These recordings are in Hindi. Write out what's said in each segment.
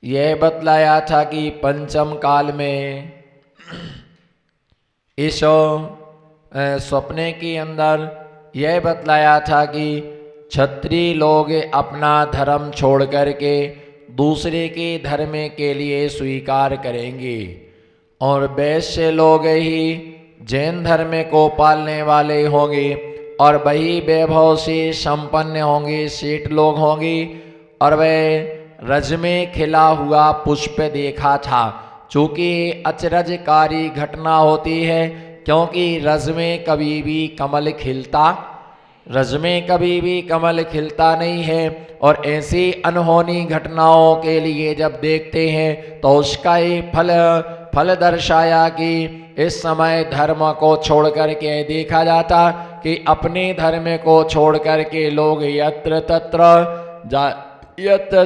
यह बतलाया था कि पंचम काल में इस सपने के अंदर यह बतलाया था कि क्षत्रिय लोग अपना धर्म छोड़ करके दूसरे के धर्म के लिए स्वीकार करेंगे और वैश्य लोग ही जैन धर्म को पालने वाले होंगे और वही वैभव से संपन्न होंगे, सेठ लोग होंगे। और वह रज में खिला हुआ पुष्प देखा था, चूँकि अचरजकारी घटना होती है, क्योंकि रज में कभी भी कमल खिलता नहीं है। और ऐसी अनहोनी घटनाओं के लिए जब देखते हैं तो उसका ही फल दर्शाया कि इस समय धर्म को छोड़ करके देखा जाता कि अपने धर्म को छोड़ करके लोग यत्र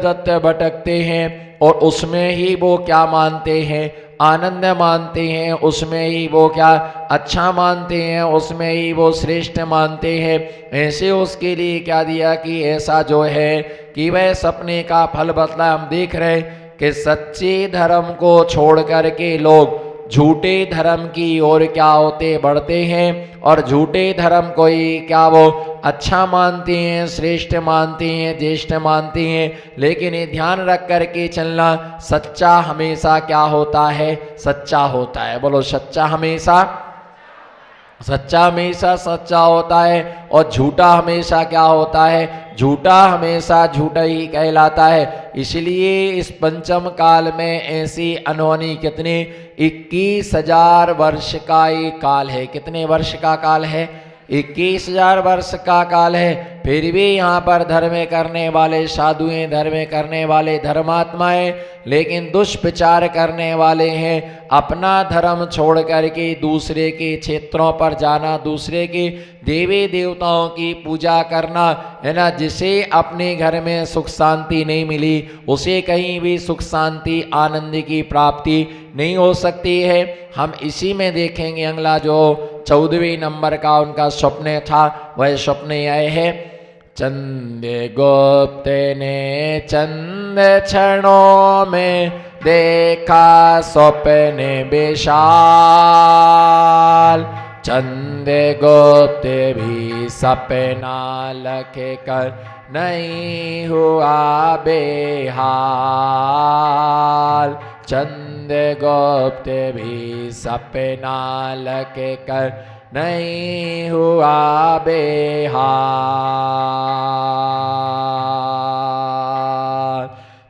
तत्र भटकते हैं और उसमें ही वो क्या मानते हैं, आनंद मानते हैं, उसमें ही वो क्या अच्छा मानते हैं, उसमें ही वो श्रेष्ठ मानते हैं। ऐसे उसके लिए क्या दिया कि ऐसा जो है कि वह सपने का फल बतला। हम देख रहे हैं कि सच्चे धर्म को छोड़ करके लोग झूठे धर्म की ओर क्या होते बढ़ते हैं और झूठे धर्म को ही क्या वो अच्छा मानते हैं, श्रेष्ठ मानते हैं, ज्येष्ठ मानते हैं। लेकिन ये ध्यान रख करके चलना, सच्चा हमेशा क्या होता है, सच्चा होता है। बोलो सच्चा हमेशा सच्चा होता है और झूठा हमेशा क्या होता है, झूठा हमेशा झूठा ही कहलाता है। इसलिए इस पंचम काल में ऐसी अनहोनी कितने 21,000 वर्ष का ये काल है। कितने वर्ष का काल है? 21,000 वर्ष का काल है। फिर भी यहाँ पर धर्म करने वाले साधुएं, धर्म करने वाले धर्मात्माएं, लेकिन दुष्प्रचार करने वाले हैं। अपना धर्म छोड़ करके दूसरे के क्षेत्रों पर जाना, दूसरे के देवी देवताओं की पूजा करना, है ना। जिसे अपने घर में सुख शांति नहीं मिली, उसे कहीं भी सुख शांति आनंद की प्राप्ति नहीं हो सकती है। हम इसी में देखेंगे अगला जो 14वें नंबर का उनका स्वप्न था, वह स्वप्न यह है। चंद्रगुप्त ने चंद क्षणों में देखा स्वप्न विशाल। चंद्रगुप्त भी सपना लख कर नहीं हुआ बेहाल। चंद्रगुप्त भी सपना लख कर नहीं हुआ बेहाल।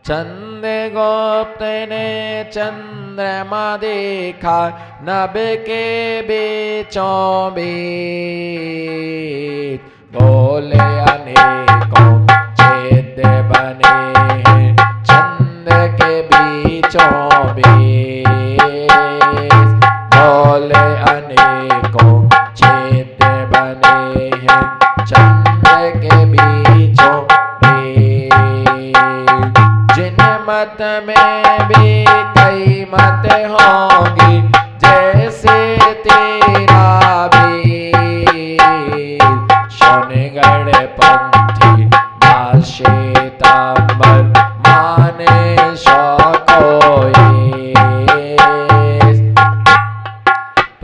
चंद्रगुप्त ने चंद्रमा देखा नभ के बीचों बीच। बोले अनेकों छेद बने हैं चंद्र के बीचों बीच। बोले अनेकों छेद बने हैं चंद्र के बीचों बीच। जिन मत में भी कई मत होंगी जैसे तेरा भी। सोनगढ़ पंथी श्वेतांबर माने सो कोई।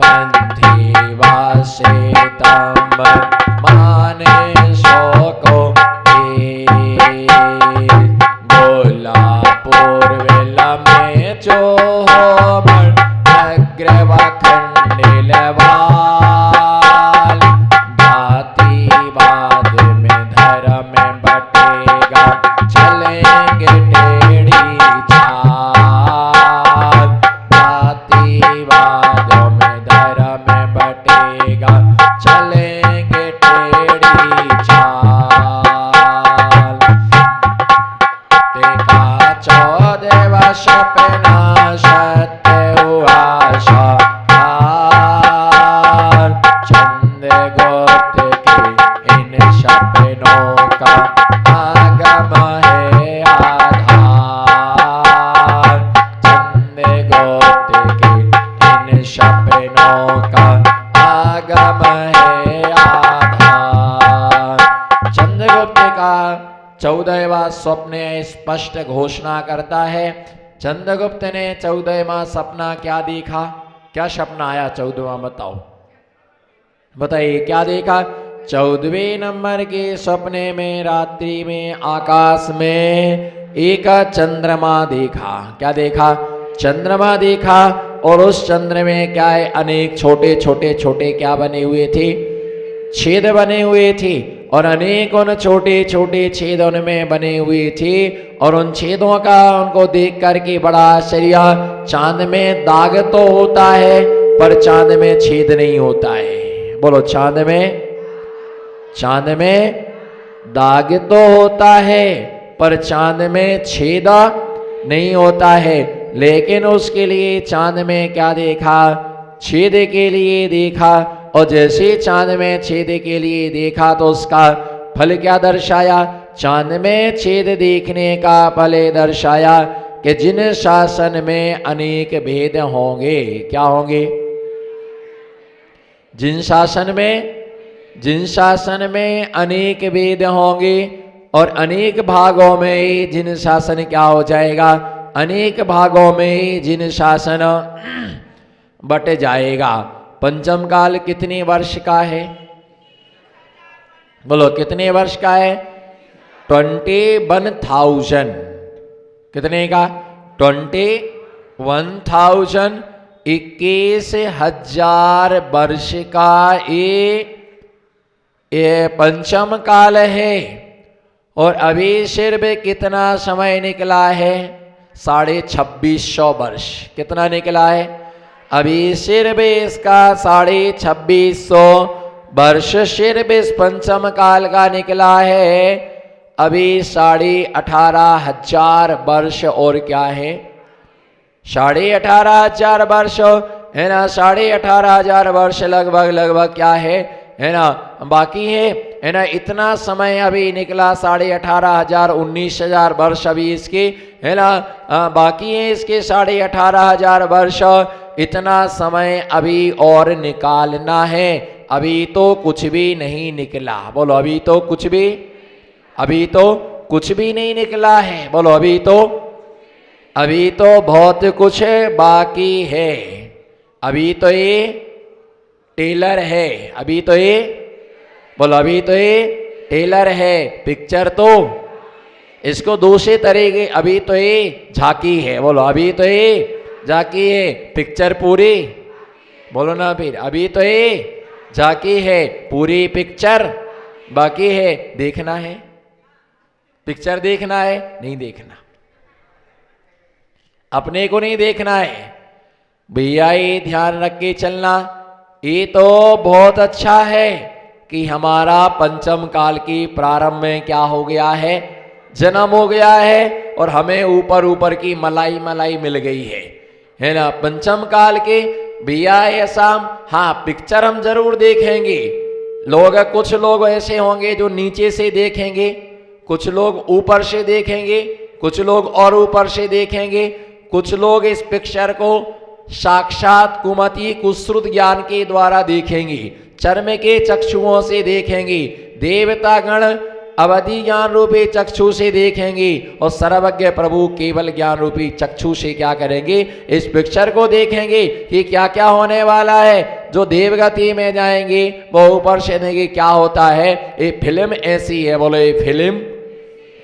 पंथी वा श्वेतांबर माने सो कोई। गोलापुर वेला में चोहमर अग्रवा खंडिलवाल। जातिवाद में धर्म बटेगा चलेंगे टेढ़ी चाल। जातिवाद में धर्म बटेगा चलेंगे टेढ़ी चाल। देखा 14वां सपना सत्य हुआ साकार। चंद्रगुप्त के इन सपनों का आगम है आधार। चंद्रगुप्त के इन सपनों का आगम है आधार। 14वां स्वप्न स्पष्ट घोषणा करता है। चंद्रगुप्त ने 14वां सपना क्या देखा? क्या सपना आया 14वां? बताओ, बताइए क्या देखा? 14वें नंबर के सपने में रात्रि में आकाश में एक चंद्रमा देखा। क्या देखा? चंद्रमा देखा। और उस चंद्र में क्या है? अनेक छोटे छोटे छोटे क्या बने हुए थे? छेद बने हुए थे। और अनेक उन छोटे छोटे छेद उनमें बने हुए थे। और उन छेदों का उनको देख करके बड़ा आश्चर्य। चांद में दाग तो होता है पर चांद में छेद नहीं होता है। बोलो, चांद में दाग तो होता है पर चांद में छेद नहीं होता है। लेकिन उसके लिए चांद में क्या देखा? छेद के लिए देखा। और जैसे चांद में छेद के लिए देखा तो उसका फल क्या दर्शाया? चांद में छेद देखने का फल दर्शाया कि जिन शासन में अनेक भेद होंगे। क्या होंगे? जिन शासन में अनेक वेद होंगे। और अनेक भागों में जिन शासन क्या हो जाएगा? अनेक भागों में जिन शासन बट जाएगा। पंचम काल कितने वर्ष का है? बोलो, कितने वर्ष का है? 21,000। कितने का? 21,000। 21,000 वर्ष का ये पंचम काल है। और अभी सिर्फ कितना समय निकला है? 2650 वर्ष। कितना निकला है? अभी सिर्फ इसका 2650 वर्ष सिर्फ इस पंचम काल का निकला है। अभी 18,500 वर्ष और क्या है? 18,500 वर्ष है ना। 18,500 वर्ष लगभग क्या है ना, बाकी है ना। इतना समय अभी निकला। 18,500 19,000 वर्ष अभी इसके है ना बाकी है। इसके 18,500 वर्ष इतना समय अभी और निकालना है। अभी तो कुछ भी नहीं निकला। बोलो, अभी तो कुछ भी नहीं निकला है। बोलो, अभी तो बहुत कुछ बाकी है। अभी तो ये टेलर है। अभी तो ये टेलर है। पिक्चर तो इसको दूसरे तरीके, अभी तो ये झांकी है। बोलो, अभी तो ये झांकी है। पिक्चर पूरी, बोलो ना फिर, अभी तो ये झांकी है, पूरी पिक्चर बाकी है। देखना है? पिक्चर देखना है? नहीं देखना। अपने को नहीं देखना है भैया। ये ध्यान रख के चलना। ये तो बहुत अच्छा है कि हमारा पंचम काल की प्रारंभ में क्या हो गया है? जन्म हो गया है। और हमें ऊपर की मलाई मिल गई है ना। पंचम काल के भैया ऐसा, हाँ पिक्चर हम जरूर देखेंगे। कुछ लोग ऐसे होंगे जो नीचे से देखेंगे, कुछ लोग ऊपर से देखेंगे, कुछ लोग और ऊपर से देखेंगे, कुछ लोग इस पिक्चर को साक्षात कुमति कुश्रुत ज्ञान के द्वारा देखेंगे, चर्म के चक्षुओं से देखेंगे, देवता गण अवधि ज्ञान रूपी चक्षु से देखेंगे, और सर्वज्ञ प्रभु केवल ज्ञान रूपी चक्षु से क्या करेंगे? इस पिक्चर को देखेंगे कि क्या क्या होने वाला है। जो देवगति में जाएंगे वो ऊपर से देखेंगे क्या होता है। ये फिल्म ऐसी है। बोलो, ये फिल्म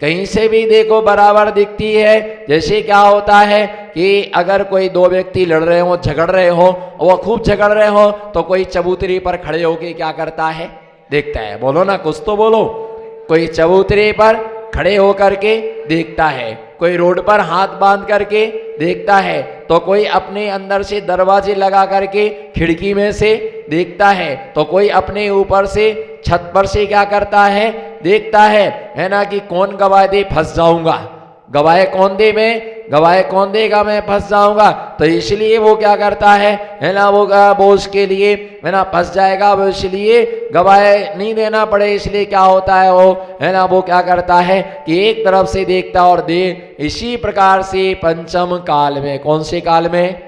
कहीं से भी देखो बराबर दिखती है। जैसे क्या होता है कि अगर कोई दो व्यक्ति लड़ रहे हो, झगड़ रहे हो, वो खूब झगड़ रहे हो, तो कोई चबूतरी पर खड़े होके क्या करता है? देखता है। बोलो ना, कुछ तो बोलो। कोई चबूतरे पर खड़े होकर के देखता है, कोई रोड पर हाथ बांध करके देखता है, तो कोई अपने अंदर से दरवाजे लगा करके खिड़की में से देखता है, तो कोई अपने ऊपर से छत पर से क्या करता है? देखता है ना कि कौन गवाह दे, फंस जाऊंगा। गवाह कौन दे? गवाह कौन देगा? मैं फंस जाऊंगा। तो इसलिए वो क्या करता है ना, वो उसके लिए है ना फंस जाएगा, वो इसलिए गवाह नहीं देना पड़े। इसलिए क्या होता है वो है ना, वो क्या करता है कि एक तरफ से देखता और दे। इसी प्रकार से पंचम काल में, कौन से काल में?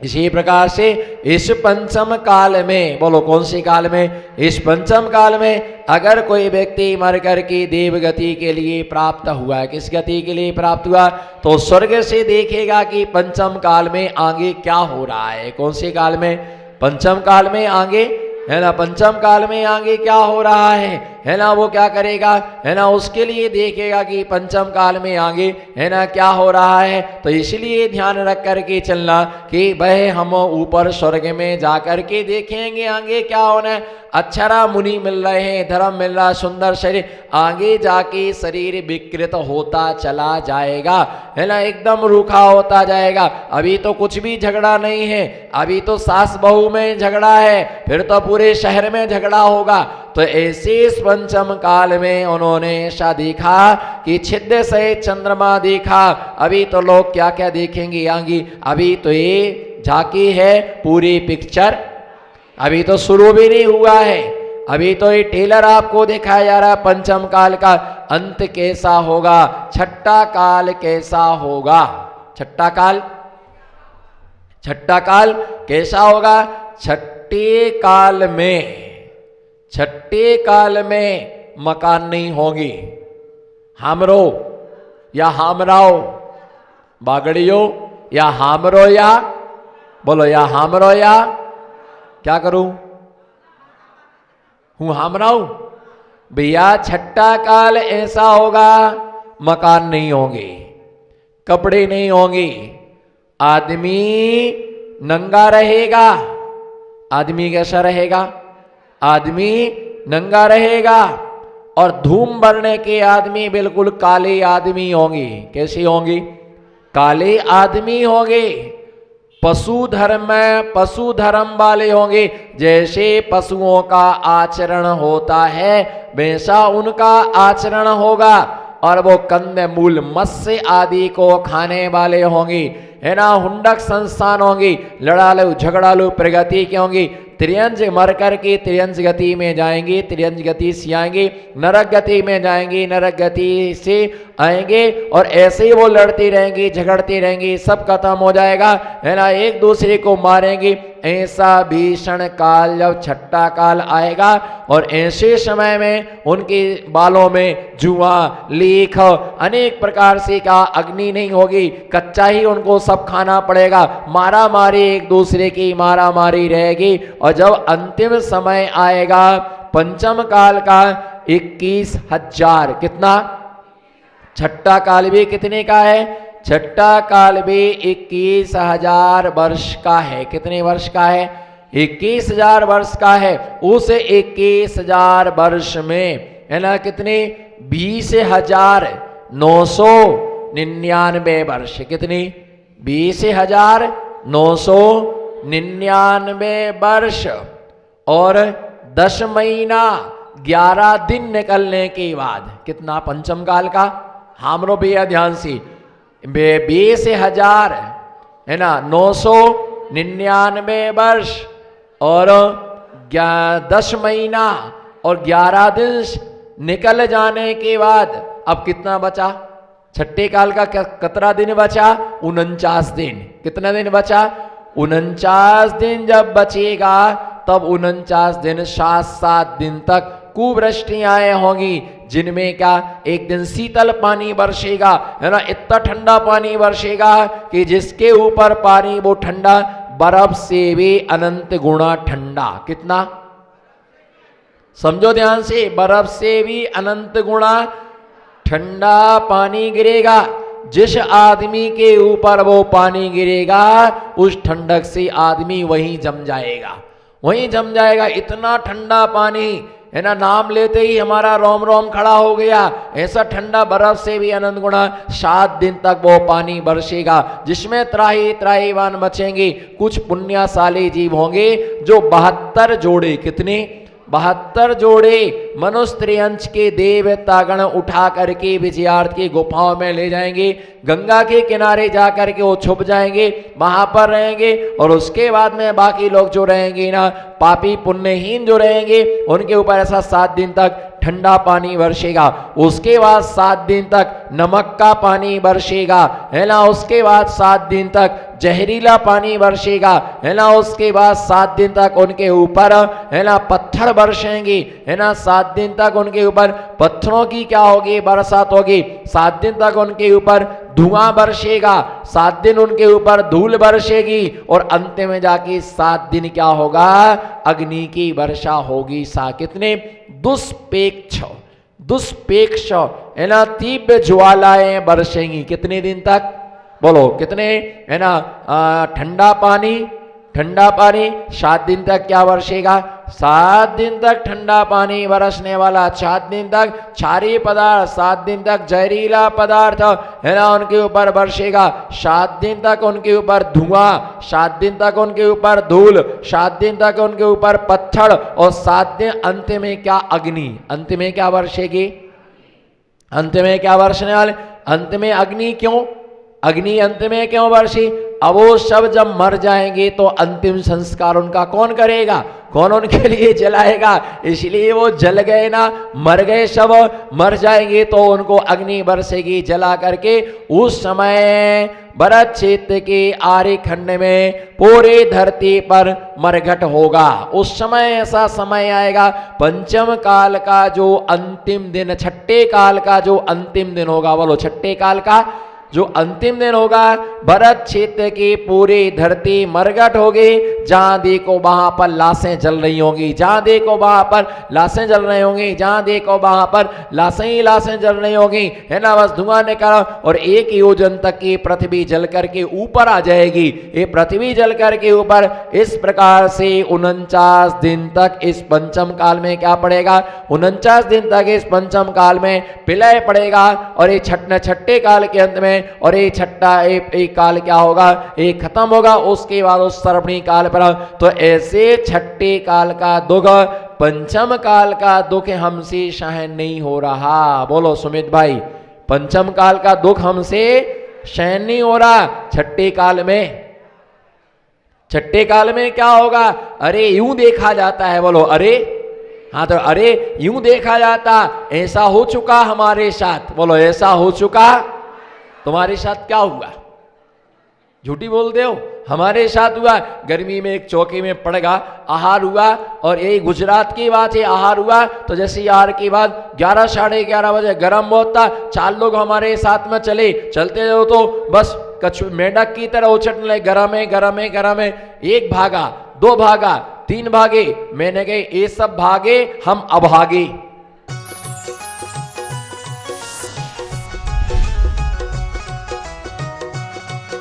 इसी प्रकार से इस पंचम काल में, बोलो कौन सी काल में, इस पंचम काल में अगर कोई व्यक्ति मर कर के देव गति के लिए प्राप्त हुआ, किस गति के लिए प्राप्त हुआ, तो स्वर्ग से देखेगा कि पंचम काल में आगे क्या हो रहा है। कौन से काल में, पंचम काल में आगे, है ना, पंचम काल में आगे क्या हो रहा है ना, वो क्या करेगा, है ना, उसके लिए देखेगा कि पंचम काल में आगे, है ना, क्या हो रहा है। तो इसलिए ध्यान रख करके चलना कि वह हम ऊपर स्वर्ग में जा कर के देखेंगे आगे क्या होना है। अक्षरा मुनि मिल रहे हैं, धर्म मिल रहा, सुंदर शरीर, आगे जाके शरीर विकृत होता चला जाएगा, है ना, एकदम रूखा होता जाएगा। अभी तो कुछ भी झगड़ा नहीं है, अभी तो सास बहू में झगड़ा है, फिर तो पूरे शहर में झगड़ा होगा। तो ऐसे इस पंचम काल में उन्होंने ऐसा देखा कि छिद्र से चंद्रमा देखा। अभी तो लोग क्या क्या देखेंगे आगे, अभी तो ये झांकी है पूरी पिक्चर, अभी तो शुरू भी नहीं हुआ है, अभी तो ये टेलर आपको दिखाया जा रहा है पंचम काल का अंत कैसा होगा, छठा काल कैसा होगा, छठा काल, छठा काल कैसा होगा। छठे काल में, छठे काल में मकान नहीं होगी, हमरो या हमराओ, बागड़ियो या हमरो या, बोलो या हमरो या क्या करूं, हूं हमराऊ। भैया छठा काल ऐसा होगा, मकान नहीं होंगे, कपड़े नहीं होंगे, आदमी नंगा रहेगा। आदमी कैसा रहेगा, आदमी नंगा रहेगा, और धूम भरने के आदमी बिल्कुल काले आदमी होंगे। कैसे होंगे, काले आदमी होंगे। पशु धर्म वाले होंगे, जैसे पशुओं का आचरण होता है वैसा उनका आचरण होगा, और वो कंद मूल मत्स्य आदि को खाने वाले होंगे, है ना, हुंडक संस्थान होंगी, लड़ालू झगड़ालू प्रगति के होंगी। त्रियंज मर कर के त्रियंज गति में जाएंगे, त्रियंज गति से आएंगे, नरक गति में जाएंगे, नरक गति से आएंगे, और ऐसे ही वो लड़ती रहेंगी, झगड़ती रहेंगी, सब खत्म हो जाएगा, है ना, एक दूसरे को मारेंगी। ऐसा भीषण काल जब छठा काल आएगा, और ऐसे समय में उनके बालों में जुआ, लीख, अनेक प्रकार से का अग्नि नहीं होगी, कच्चा ही उनको सब खाना पड़ेगा, मारा मारी, एक दूसरे की मारा मारी रहेगी। और जब अंतिम समय आएगा पंचम काल का 21,000, कितना, छठा काल भी कितने का है, छठा काल भी 21,000 वर्ष का है। कितने वर्ष का है, 21,000 वर्ष का है। उस 21,000 वर्ष में, है ना, कितने, 20,999 वर्ष, कितनी, 20,999 वर्ष, और 10 महीना 11 दिन निकलने के बाद, कितना, पंचम काल का, हमरो भैया ध्यान से, 20,000, है ना, 999 वर्ष, और 10 महीना और 11 दिन निकल जाने के बाद अब कितना बचा, छठे काल का कितना दिन बचा, 49 दिन। कितना दिन बचा, 49 दिन जब बचेगा तब 49 दिन 7-7 दिन तक कुवृष्टियां होंगी, जिनमें क्या, एक दिन शीतल पानी बरसेगा, है ना, इतना ठंडा पानी बरसेगा कि जिसके ऊपर पानी वो ठंडा, बर्फ से भी अनंत गुणा ठंडा। कितना, समझो ध्यान से, बर्फ से भी अनंत गुणा ठंडा पानी गिरेगा। जिस आदमी के ऊपर वो पानी गिरेगा उस ठंडक से आदमी वहीं जम जाएगा, वहीं जम जाएगा। इतना ठंडा पानी, है ना, नाम लेते ही हमारा रोम रोम खड़ा हो गया। ऐसा ठंडा बर्फ से भी अनंत गुणा 7 दिन तक वो पानी बरसेगा, जिसमें त्राही त्राहीवान बचेंगे। कुछ पुण्यशाली जीव होंगे जो 72 जोड़े, कितने, 72 जोड़े मनुष्य त्रियंश के देवतागण उठा करके विजयार्थ की गुफाओं में ले जाएंगे, गंगा के किनारे जाकर के वो छुप जाएंगे, वहां पर रहेंगे। और उसके बाद में बाकी लोग जो रहेंगे ना, पापी पुण्यहीन जो रहेंगे, उनके ऊपर ऐसा 7 दिन तक ठंडा पानी बरसेगा। उसके बाद 7 दिन तक नमक का पानी बरसेगा, है ना। उसके बाद 7 दिन तक जहरीला पानी बरसेगा, है ना। उसके बाद 7 दिन तक उनके ऊपर, है ना, पत्थर बरसेंगे, है ना। 7 दिन तक उनके ऊपर पत्थरों की क्या होगी, बरसात होगी। 7 दिन तक उनके ऊपर धुआं बरसेगा, 7 दिन उनके ऊपर धूल बरसेगी, और अंत में जाके 7 दिन क्या होगा, अग्नि की वर्षा होगी। कितने दुष्पेक्ष, दुष्पेक्ष, है ना, तीव्र ज्वालाएं बरसेंगी। कितने दिन तक, बोलो कितने, है ना। ठंडा पानी, ठंडा पानी 7 दिन तक क्या बरसेगा, 7 दिन तक ठंडा पानी बरसने वाला। 7 दिन तक क्षारीय पदार्थ, 7 दिन तक जहरीला पदार्थ, है ना, उनके ऊपर बरसेगा। 7 दिन तक उनके ऊपर धुआं, 7 दिन तक उनके ऊपर धूल, 7 दिन तक उनके ऊपर पत्थर, और 7 दिन अंत में क्या, अग्नि। अंत में क्या बरसेगी, अंत में क्या बरसने वाले, अंत में अग्नि। क्यों अग्नि अंत में क्यों बरसी, अब वो सब जब मर जाएंगे तो अंतिम संस्कार उनका कौन करेगा, कौन उनके लिए जलाएगा। इसलिए वो जल गए ना, मर गए, सब मर जाएंगे तो उनको अग्नि बरसेगी जला करके। उस समय भरत क्षेत्र के आर्य खंड में पूरी धरती पर मरघट होगा। उस समय ऐसा समय आएगा, पंचम काल का जो अंतिम दिन, छठे काल का जो अंतिम दिन होगा, बोलो छठे काल का जो अंतिम दिन होगा, भरत क्षेत्र की पूरी धरती मरघट होगी। जहां देखो वहां पर लाशें जल रही होंगी, जहां देखो वहां पर लाशें जल रही होंगी, जहां देखो वहां पर लाशें ही लाशें जल रही होंगी, है ना। बस धुआं निकल, और 1 योजन तक की पृथ्वी जल करके ऊपर आ जाएगी। ये पृथ्वी जल करके ऊपर, इस प्रकार से 49 दिन तक इस पंचम काल में क्या पड़ेगा, 49 दिन तक इस पंचम काल में प्रलय पड़ेगा। और ये छठे काल के अंत में, और ये छठा एक काल क्या होगा, एक खत्म होगा। उसके बाद उस सर्वणी काल पर, तो ऐसे छठे काल का दुख पंचम काल का दुख हमसे सहन नहीं हो रहा। बोलो सुमित भाई, पंचम काल का दुख हमसे सहन नहीं हो रहा। छठे काल में, छठे काल में क्या होगा, अरे यूं देखा जाता है, बोलो अरे, हाँ तो अरे यूं देखा जाता, ऐसा हो चुका हमारे साथ, बोलो ऐसा हो चुका। तुम्हारे साथ क्या हुआ, झूठी बोलते हो, हमारे साथ हुआ। गर्मी में एक चौकी में पड़ गया, आहार हुआ, और यही गुजरात की बात है। आहार हुआ तो जैसे आहार की बात 11 साढ़े 11 बजे गर्म बहुत था, 4 लोग हमारे साथ में चले, चलते हो तो बस कछु मेंढक की तरह उछटने लगे, गरम है गरम है गरम है। 1 भागा, 2 भागा, 3 भागे, मैंने कहे ये सब भागे, हम अभागे।